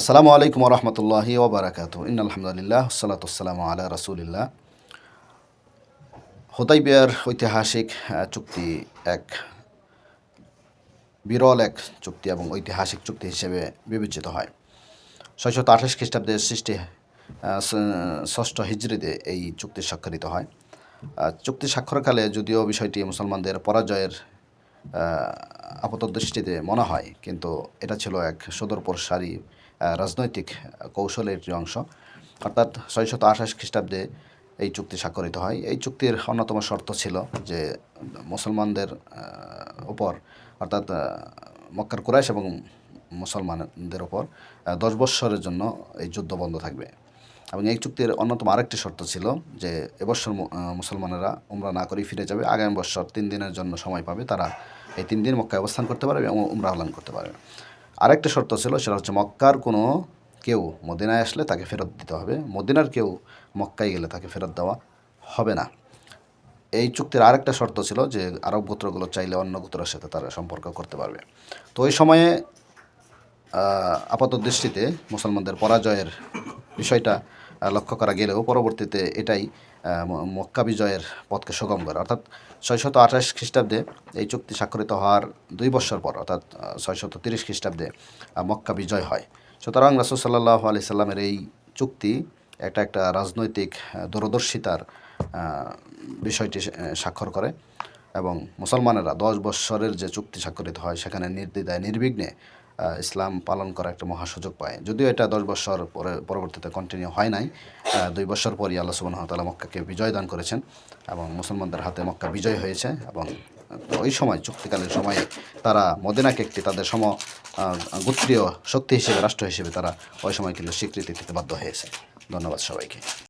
আসসালামু আলাইকুম রহমতুল্লাহি ওবরাকাতু আলহামদুলিল্লাহ সালাতু আসসালামু আলা রাসূলিল্লাহ। হুদাইবিয়ার ঐতিহাসিক চুক্তি এক বিরল এক চুক্তি এবং ঐতিহাসিক চুক্তি হিসেবে বিবেচিত হয়। 628 খ্রিস্টাব্দে সৃষ্টি ষষ্ঠ হিজরিতে এই চুক্তি স্বাক্ষরিত হয়। চুক্তি স্বাক্ষরকালে যদিও বিষয়টি মুসলমানদের পরাজয়ের আপাতদৃষ্টিতে মনে হয়, কিন্তু এটা ছিল এক সুদূরপ্রসারী রাজনৈতিক কৌশলের একটি অংশ। অর্থাৎ 628 খ্রিস্টাব্দে এই চুক্তি স্বাক্ষরিত হয়। এই চুক্তির অন্যতম শর্ত ছিল যে মুসলমানদের উপর, অর্থাৎ মক্কার কুরাইশ এবং মুসলমানদের উপর 10 বৎসরের জন্য এই যুদ্ধ বন্ধ থাকবে। এবং এই চুক্তির অন্যতম আরেকটি শর্ত ছিল যে এবছর মুসলমানেরা উমরা না করেই ফিরে যাবে, আগামী বছর 3 দিনের জন্য সময় পাবে, তারা এই 3 দিন মক্কায় অবস্থান করতে পারবে এবং উমরা পালন করতে পারবে। আরেকটা শর্ত ছিল, সেটা হচ্ছে মক্কার কোনো কেউ মদিনায় আসলে তাকে ফেরত দিতে হবে, মদিনার কেউ মক্কায় গেলে তাকে ফেরত দেওয়া হবে না। এই চুক্তির আরেকটা শর্ত ছিল যে আরব গোত্রগুলো চাইলে অন্য গোত্রের সাথে তারা সম্পর্ক করতে পারবে। তো ওই সময়ে আপাত দৃষ্টিতে মুসলমানদের পরাজয়ের বিষয়টা লক্ষ্য করা গেলেও পরবর্তীতে এটাই মক্কা বিজয়ের পথকে সুগম করে। অর্থাৎ 628 খ্রিস্টাব্দে এই চুক্তি স্বাক্ষরিত হওয়ার 2 বৎসর পর, অর্থাৎ 630 খ্রিস্টাব্দে মক্কা বিজয় হয়। সুতরাং রাসূল সাল্লাল্লাহু আলাইহি সাল্লামের এই চুক্তি একটা রাজনৈতিক দূরদর্শিতার বিষয়টি স্বাক্ষর করে এবং মুসলমানেরা 10 বৎসরের যে চুক্তি স্বাক্ষরিত হয় সেখানে নির্দ্বিধায় নির্বিঘ্নে ইসলাম পালন করা একটা মহা সুযোগ পায়। যদিও এটা 10 বৎসর পরবর্তীতে কন্টিনিউ হয় নাই। 2 বৎসর পরই আল্লাহ সুবহানাহু ওয়া তাআলা মক্কাকে বিজয় দান করেছেন এবং মুসলমানদের হাতে মক্কা বিজয় হয়েছে। এবং ওই সময় চুক্তিকালীন সময়ে তারা মদিনাকে একটি তাদের গোত্রীয় শক্তি হিসেবে, রাষ্ট্র হিসেবে তারা ওই সময় কিন্তু স্বীকৃতি দিতে বাধ্য হয়েছে। ধন্যবাদ সবাইকে।